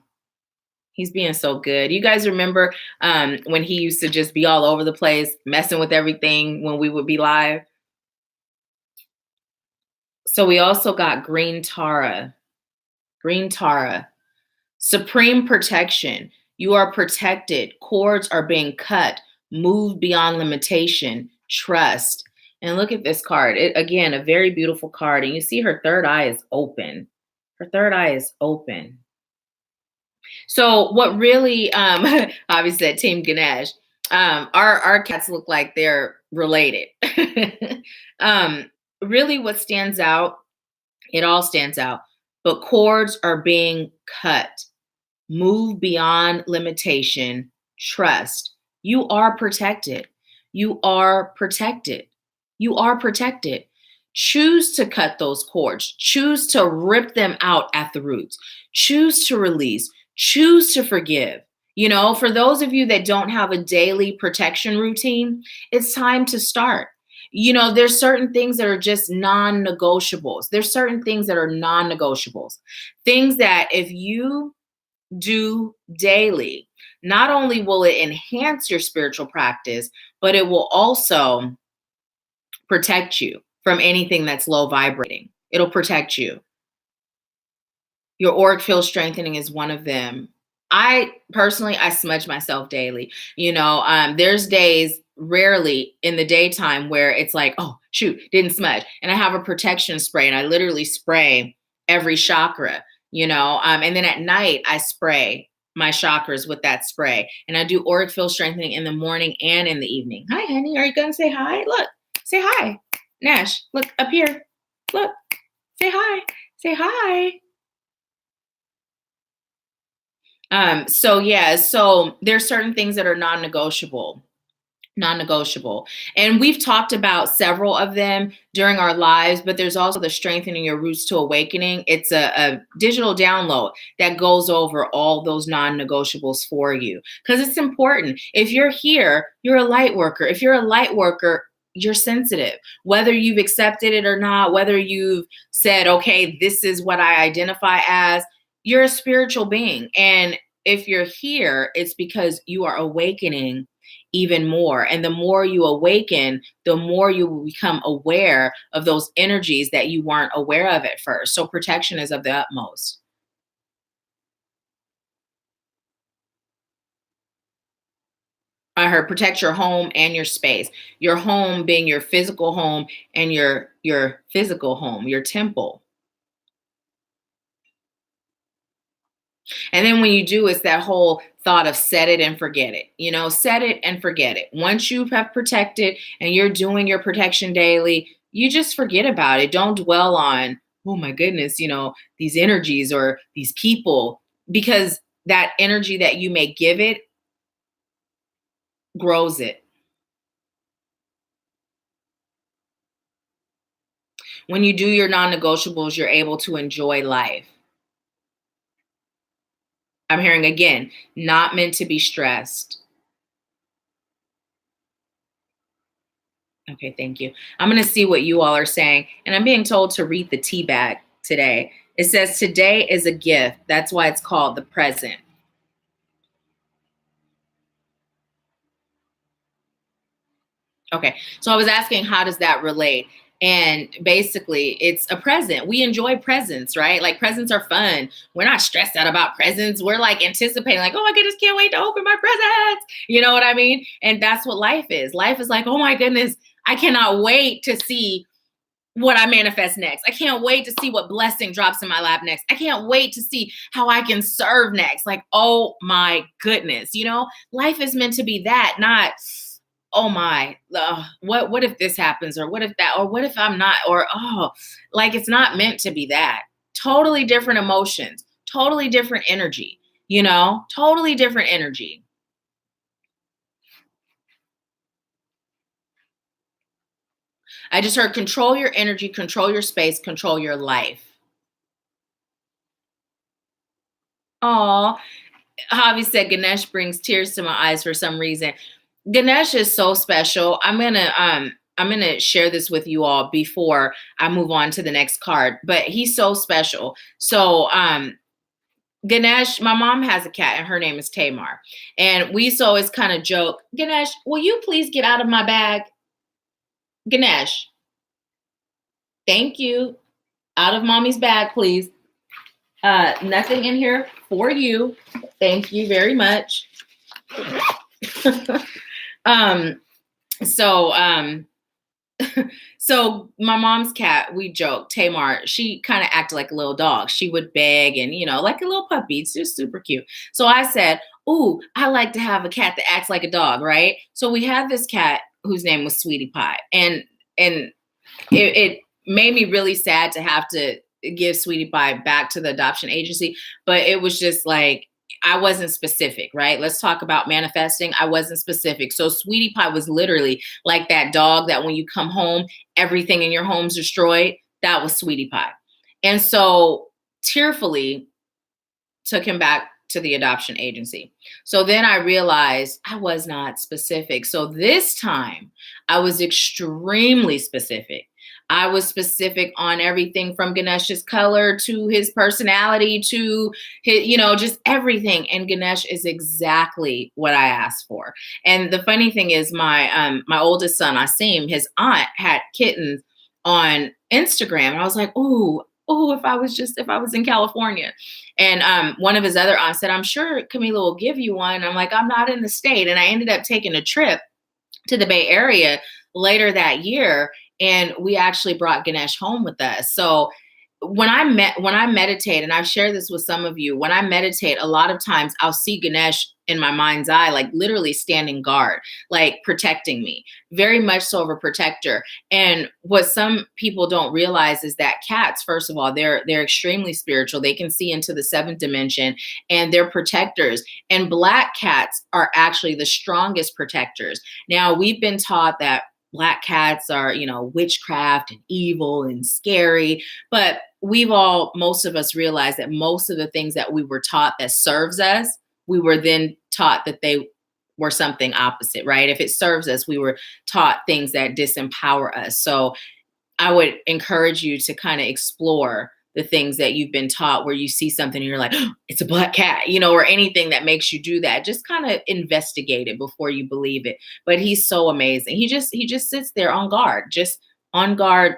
He's being so good. You guys remember when he used to just be all over the place, messing with everything when we would be live? So we also got Green Tara. Green Tara. Supreme protection. You are protected. Cords are being cut. Moved beyond limitation. Trust. And look at this card. Again, a very beautiful card. And you see her third eye is open. Her third eye is open. So what really, obviously said Team Ganesh, our cats look like they're related. Really what stands out, it all stands out, but cords are being cut. Move beyond limitation. Trust. You are protected. You are protected. You are protected. Choose to cut those cords. Choose to rip them out at the roots. Choose to release. Choose to forgive. You know, for those of you that don't have a daily protection routine, it's time to start. You know, there's certain things that are just non-negotiables. There's certain things that are non-negotiables. Things that if you do daily, not only will it enhance your spiritual practice, but it will also protect you from anything that's low vibrating. It'll protect you. Your auric field strengthening is one of them. I personally smudge myself daily. You know, there's days rarely in the daytime where it's like, oh, shoot, didn't smudge. And I have a protection spray and I literally spray every chakra, and then at night I spray my chakras with that spray. And I do auric field strengthening in the morning and in the evening. Hi, honey. Are you going to say hi? Look, say hi. Nash, look up here. Look, say hi. Say hi. So there's certain things that are non-negotiable. And we've talked about several of them during our lives, but there's also the Strengthening Your Roots to Awakening. It's a digital download that goes over all those non-negotiables for you because it's important. If you're here, you're a light worker. If you're a light worker, you're sensitive, whether you've accepted it or not, whether you've said, okay, this is what I identify as, you're a spiritual being. And if you're here, it's because you are awakening even more. And the more you awaken, the more you will become aware of those energies that you weren't aware of at first. So protection is of the utmost. I heard protect your home and your space. Your home being your physical home and your physical home, your temple. And then when you do, it's that whole thought of set it and forget it. Set it and forget it. Once you have protected and you're doing your protection daily, you just forget about it. Don't dwell on, oh my goodness, these energies or these people, because that energy that you may give it grows it. When you do your non-negotiables, you're able to enjoy life. I'm hearing again, not meant to be stressed. Okay, thank you. I'm going to see what you all are saying. And I'm being told to read the tea bag today. It says, today is a gift. That's why it's called the present. Okay, so I was asking, how does that relate? And basically, it's a present. We enjoy presents, right? Like presents are fun. We're not stressed out about presents. We're like anticipating, like, oh my goodness, can't wait to open my presents. You know what I mean? And that's what life is. Life is like, oh my goodness, I cannot wait to see what I manifest next. I can't wait to see what blessing drops in my lap next. I can't wait to see how I can serve next. Like, oh my goodness, life is meant to be that, not, oh my, what if this happens, or what if that, or what if I'm not, or, oh, like it's not meant to be that. Totally different emotions, totally different energy, totally different energy. I just heard control your energy, control your space, control your life. Oh, Javi said Ganesh brings tears to my eyes for some reason. Ganesh is so special. I'm gonna share this with you all before I move on to the next card. But he's so special. So Ganesh, my mom has a cat and her name is Tamar. And we used to always kind of joke, Ganesh, will you please get out of my bag? Ganesh, thank you. Out of mommy's bag, please. Nothing in here for you. Thank you very much. So my mom's cat, we joke, Tamar, she kind of acted like a little dog. She would beg and, like a little puppy. It's just super cute. So I said, ooh, I like to have a cat that acts like a dog, right? So we had this cat whose name was Sweetie Pie. And it made me really sad to have to give Sweetie Pie back to the adoption agency. But it was just like, I wasn't specific, right? Let's talk about manifesting. I wasn't specific. So Sweetie Pie was literally like that dog that when you come home, everything in your home's destroyed. That was Sweetie Pie. And so tearfully took him back to the adoption agency. So then I realized I was not specific. So this time I was extremely specific. I was specific on everything from Ganesh's color to his personality to his, just everything. And Ganesh is exactly what I asked for. And the funny thing is my oldest son, Asim, his aunt had kittens on Instagram. And I was like, ooh, if I was in California. And one of his other aunts said, I'm sure Camila will give you one. I'm like, I'm not in the state. And I ended up taking a trip to the Bay Area later that year, and we actually brought Ganesh home with us. So when I meditate, and I've shared this with some of you, when I meditate, a lot of times I'll see Ganesh in my mind's eye, like literally standing guard, like protecting me, very much so of a protector. And what some people don't realize is that cats, first of all, they're extremely spiritual. They can see into the seventh dimension, and they're protectors. And Black cats are actually the strongest protectors. Now, we've been taught that Black cats are, witchcraft and evil and scary, but most of us realize that most of the things that we were taught that serves us, we were then taught that they were something opposite, right? If it serves us, we were taught things that disempower us. So I would encourage you to kind of explore the things that you've been taught, where you see something and you're like, oh, it's a Black cat, or anything that makes you do that. Just kind of investigate it before you believe it. But he's so amazing. He just sits there on guard, just on guard.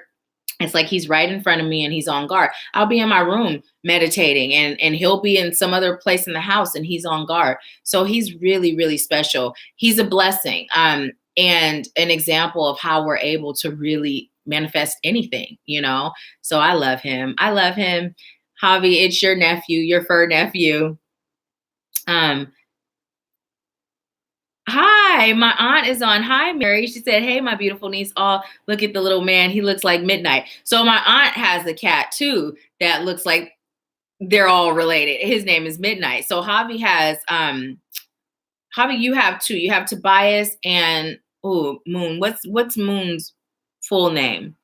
It's like he's right in front of me and he's on guard. I'll be in my room meditating, and he'll be in some other place in the house and he's on guard. So he's really, really special. He's a blessing, and an example of how we're able to really manifest anything, So I love him. I love him. Javi, it's your nephew, your fur nephew. Hi, my aunt is on. Hi, Mary. She said, hey, my beautiful niece. Oh, look at the little man. He looks like Midnight. So my aunt has a cat too that looks like they're all related. His name is Midnight. So Javi has, Javi, you have two. You have Tobias and, Moon. What's Moon's full name?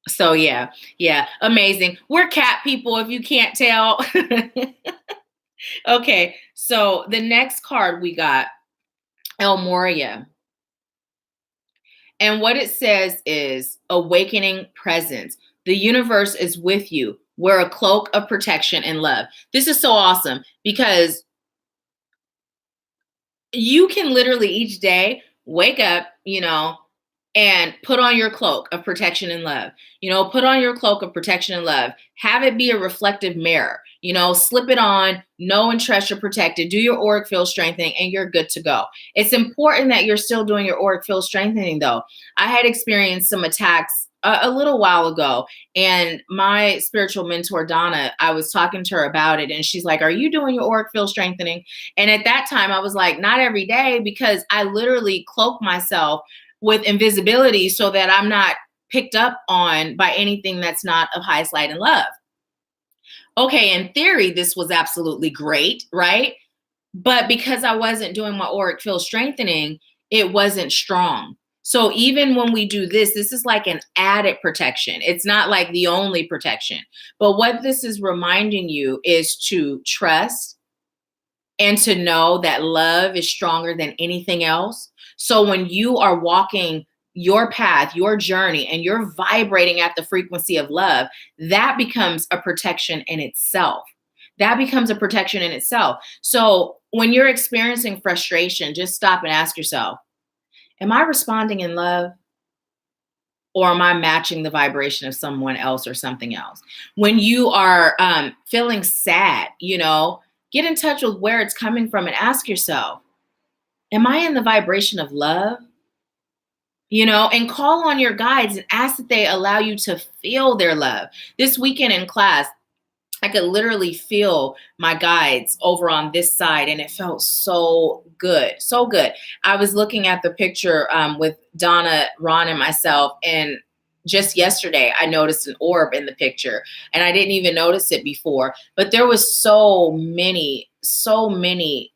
So yeah, amazing. We're cat people, if you can't tell. Okay, so the next card we got, El Morya. And what it says is awakening presence. The universe is with you. Wear a cloak of protection and love. This is so awesome because you can literally each day wake up, and put on your cloak of protection and love. Put on your cloak of protection and love. Have it be a reflective mirror. Slip it on, know and trust you're protected. Do your auric field strengthening and you're good to go. It's important that you're still doing your auric field strengthening though. I had experienced some attacks a little while ago, and my spiritual mentor, Donna, I was talking to her about it, and she's like, are you doing your auric field strengthening? And at that time I was like, not every day, because I literally cloak myself with invisibility so that I'm not picked up on by anything that's not of highest light and love. Okay, in theory, this was absolutely great, right? But because I wasn't doing my auric field strengthening, it wasn't strong. So even when we do this is like an added protection. It's not like the only protection. But what this is reminding you is to trust and to know that love is stronger than anything else. So when you are walking your path, your journey, and you're vibrating at the frequency of love, that becomes a protection in itself. That becomes a protection in itself. So when you're experiencing frustration, just stop and ask yourself, am I responding in love? Or am I matching the vibration of someone else or something else? When you are feeling sad, get in touch with where it's coming from and ask yourself, am I in the vibration of love? And call on your guides and ask that they allow you to feel their love. This weekend in class, I could literally feel my guides over on this side, and it felt so good, so good. I was looking at the picture with Donna, Ron, and myself, and just yesterday, I noticed an orb in the picture, and I didn't even notice it before. But there was so many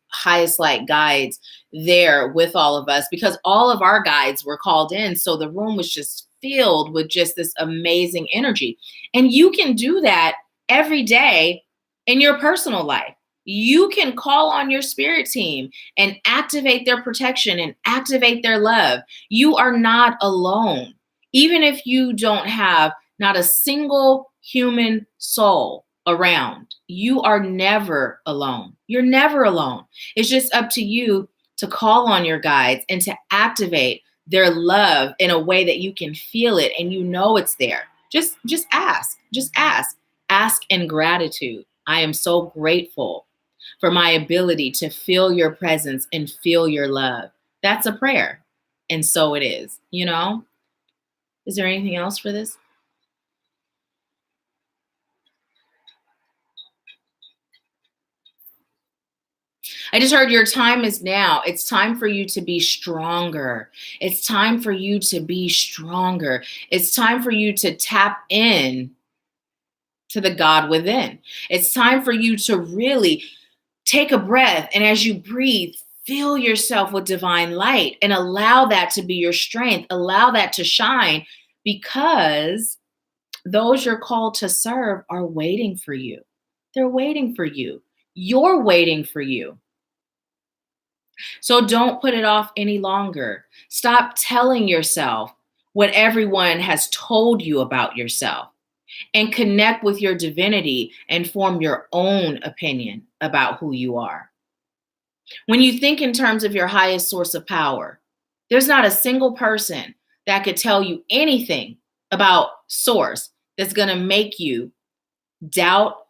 highest light guides there with all of us, because all of our guides were called in. So the room was just filled with just this amazing energy. And you can do that every day in your personal life. You can call on your spirit team and activate their protection and activate their love. You are not alone. Even if you don't have not a single human soul around, you are never alone. You're never alone. It's just up to you to call on your guides and to activate their love in a way that you can feel it and it's there. Just ask. Just ask. Ask in gratitude. I am so grateful for my ability to feel your presence and feel your love. That's a prayer. And so it is, you know? Is there anything else for this? I just heard your time is now. It's time for you to be stronger. It's time for you to be stronger. It's time for you to tap in to the God within. It's time for you to really take a breath. And as you breathe, fill yourself with divine light and allow that to be your strength. Allow that to shine, because those you're called to serve are waiting for you. They're waiting for you. You're waiting for you. So don't put it off any longer. Stop telling yourself what everyone has told you about yourself, and connect with your divinity and form your own opinion about who you are. When you think in terms of your highest source of power, there's not a single person that could tell you anything about source that's going to make you doubt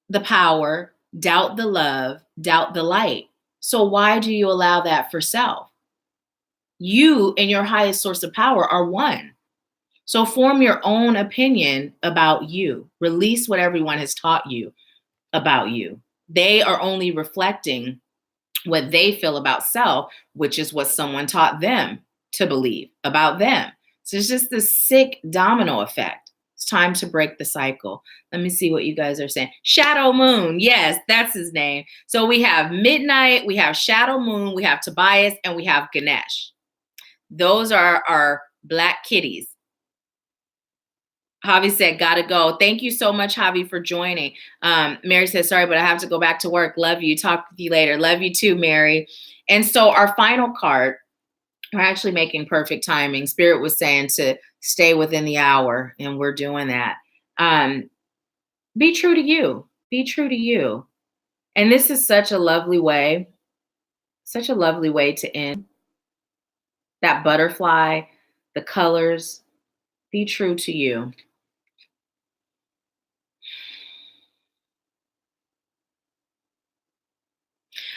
the power, doubt the love, doubt the light. So why do you allow that for self? You and your highest source of power are one. So form your own opinion about you. Release what everyone has taught you about you. They are only reflecting what they feel about self, which is what someone taught them to believe about them. So it's just this sick domino effect. It's time to break the cycle. Let me see what you guys are saying. Shadow Moon. Yes, that's his name. So we have Midnight, we have Shadow Moon, we have Tobias, and we have Ganesh. Those are our black kitties. Javi said, gotta go. Thank you so much, Javi, for joining. Mary said, sorry, but I have to go back to work. Love you. Talk with you later. Love you too, Mary. And so our final card, we're actually making perfect timing. Spirit was saying to stay within the hour, and we're doing that. Be true to you. Be true to you. And this is such a lovely way to end. That butterfly, the colors, be true to you.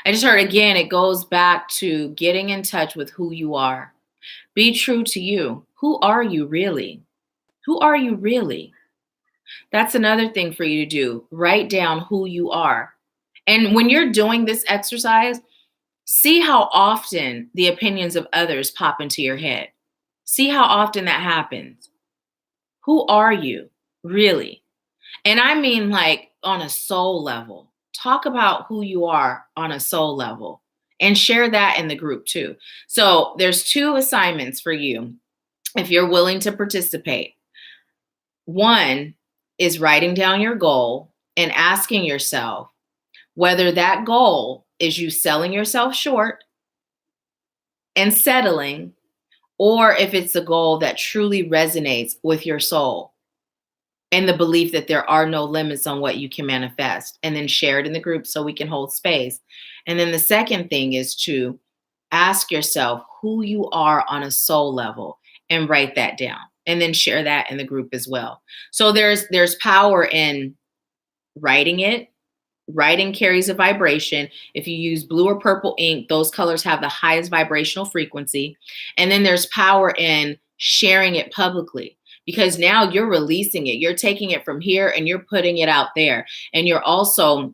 I just heard again, it goes back to getting in touch with who you are. Be true to you. Who are you really? Who are you really? That's another thing for you to do. Write down who you are. And when you're doing this exercise, see how often the opinions of others pop into your head. See how often that happens. Who are you really? And I mean, like, on a soul level. Talk about who you are on a soul level and share that in the group too. So there's 2 assignments for you if you're willing to participate. One is writing down your goal and asking yourself whether that goal is you selling yourself short and settling, or if it's a goal that truly resonates with your soul and the belief that there are no limits on what you can manifest, and then share it in the group so we can hold space. And then the second thing is to ask yourself who you are on a soul level and write that down, and then share that in the group as well. So there's power in writing it. Writing carries a vibration. If you use blue or purple ink, those colors have the highest vibrational frequency. And then there's power in sharing it publicly, because now you're releasing it. You're taking it from here and you're putting it out there. And you're also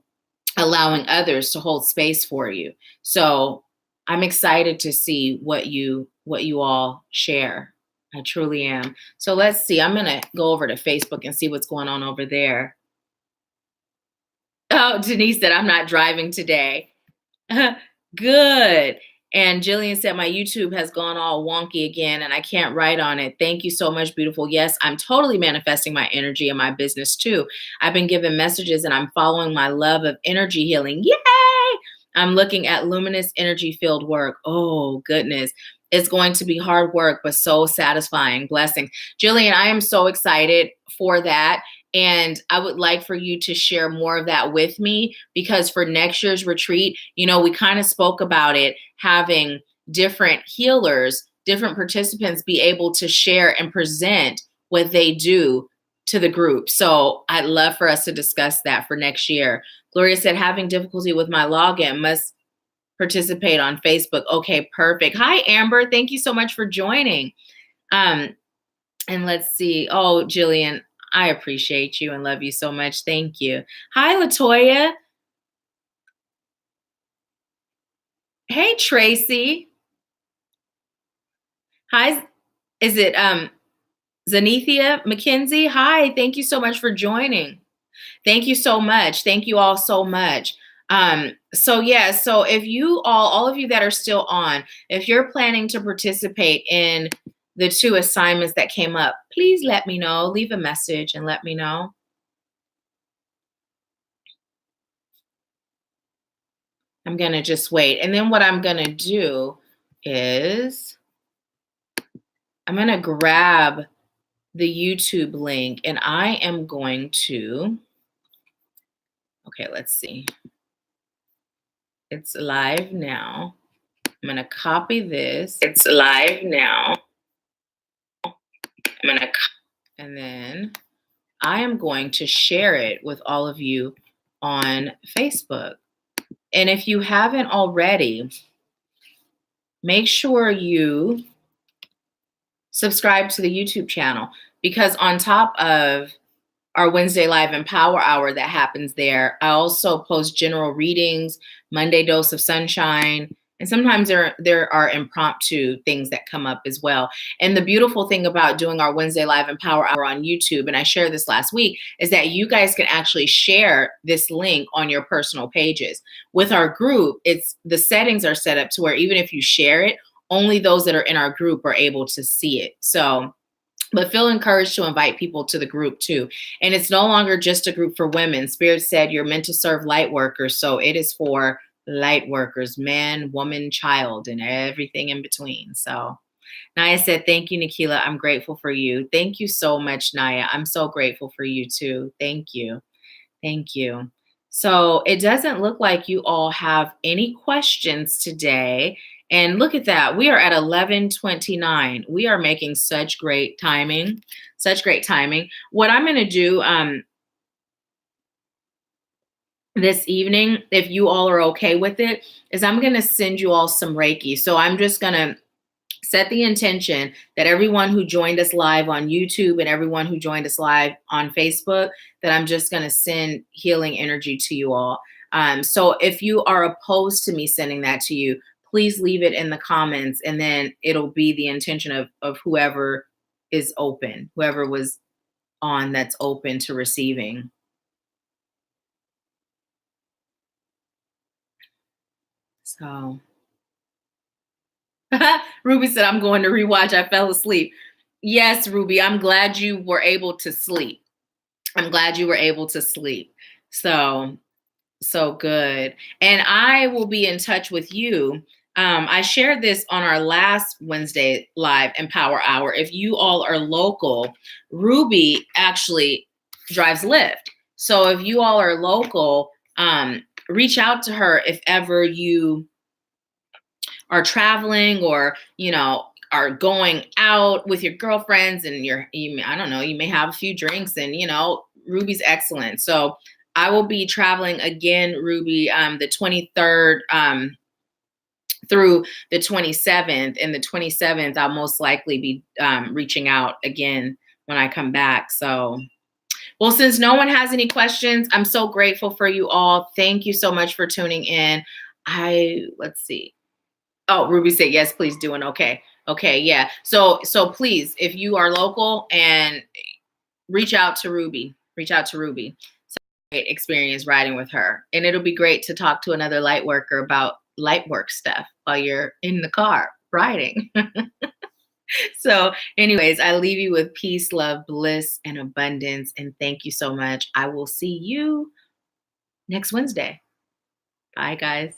allowing others to hold space for you. So I'm excited to see what you all share. I truly am. So let's see. I'm going to go over to Facebook and see what's going on over there. Oh, Denise said, I'm not driving today. Good. And Jillian said, my YouTube has gone all wonky again and I can't write on it. Thank you so much, beautiful. Yes, I'm totally manifesting my energy in my business too. I've been given messages and I'm following my love of energy healing. Yay! I'm looking at luminous energy filled work. Oh, goodness. It's going to be hard work, but so satisfying. Blessings. Jillian, I am so excited for that. And I would like for you to share more of that with me, because for next year's retreat, we kind of spoke about it, having different healers, different participants be able to share and present what they do to the group. So I'd love for us to discuss that for next year. Gloria said, having difficulty with my login, must participate on Facebook. Okay, perfect. Hi, Amber. Thank you so much for joining. And let's see. Oh, Jillian, I appreciate you and love you so much. Thank you. Hi, Latoya. Hey, Tracy. Hi, is it Zenithia McKenzie? Hi, thank you so much for joining. Thank you so much. Thank you all so much. So yeah, so if you all of you that are still on, if you're planning to participate in the 2 assignments that came up, please let me know. Leave a message and let me know. I'm going to just wait. And then what I'm going to do is I'm going to grab the YouTube link and I am going to, okay, let's see. It's live now. I'm going to copy this. It's live now. And then I am going to share it with all of you on Facebook. And if you haven't already, make sure you subscribe to the YouTube channel, because on top of our Wednesday Live and Power Hour that happens there, I also post general readings, Monday Dose of Sunshine, and sometimes there are impromptu things that come up as well. And the beautiful thing about doing our Wednesday Live and Power Hour on YouTube, and I shared this last week, is that you guys can actually share this link on your personal pages. With our group, the settings are set up to where even if you share it, only those that are in our group are able to see it. So, but feel encouraged to invite people to the group too. And it's no longer just a group for women. Spirit said you're meant to serve light workers. So it is for light workers, man, woman, child, and everything in between. So Naya said, thank you, Nahkila. I'm grateful for you. Thank you so much, Naya. I'm so grateful for you too. Thank you. Thank you. So it doesn't look like you all have any questions today. And look at that. We are at 11:29. We are making such great timing. Such great timing. What I'm going to do this evening, if you all are okay with it, is I'm going to send you all some Reiki. So I'm just going to set the intention that everyone who joined us live on YouTube and everyone who joined us live on Facebook, that I'm just going to send healing energy to you all. So if you are opposed to me sending that to you, please leave it in the comments, and then it'll be the intention of whoever is open, whoever was on that's open to receiving. So Ruby said, I'm going to rewatch. I fell asleep. Yes, Ruby, I'm glad you were able to sleep. I'm glad you were able to sleep. So good. And I will be in touch with you. I shared this on our last Wednesday Live and Power Hour. If you all are local, Ruby actually drives Lyft. So if you all are local, reach out to her if ever you are traveling or, are going out with your girlfriends and I don't know, you may have a few drinks and, Ruby's excellent. So I will be traveling again, Ruby, the 23rd through the 27th. And the 27th, I'll most likely be reaching out again when I come back. So, well, since no one has any questions, I'm so grateful for you all. Thank you so much for tuning in. Let's see. Oh, Ruby said, yes, please do. And okay. Yeah. So please, if you are local, and reach out to Ruby. Great experience riding with her. And it'll be great to talk to another light worker about light work stuff while you're in the car riding. So anyways, I leave you with peace, love, bliss, and abundance. And thank you so much. I will see you next Wednesday. Bye, guys.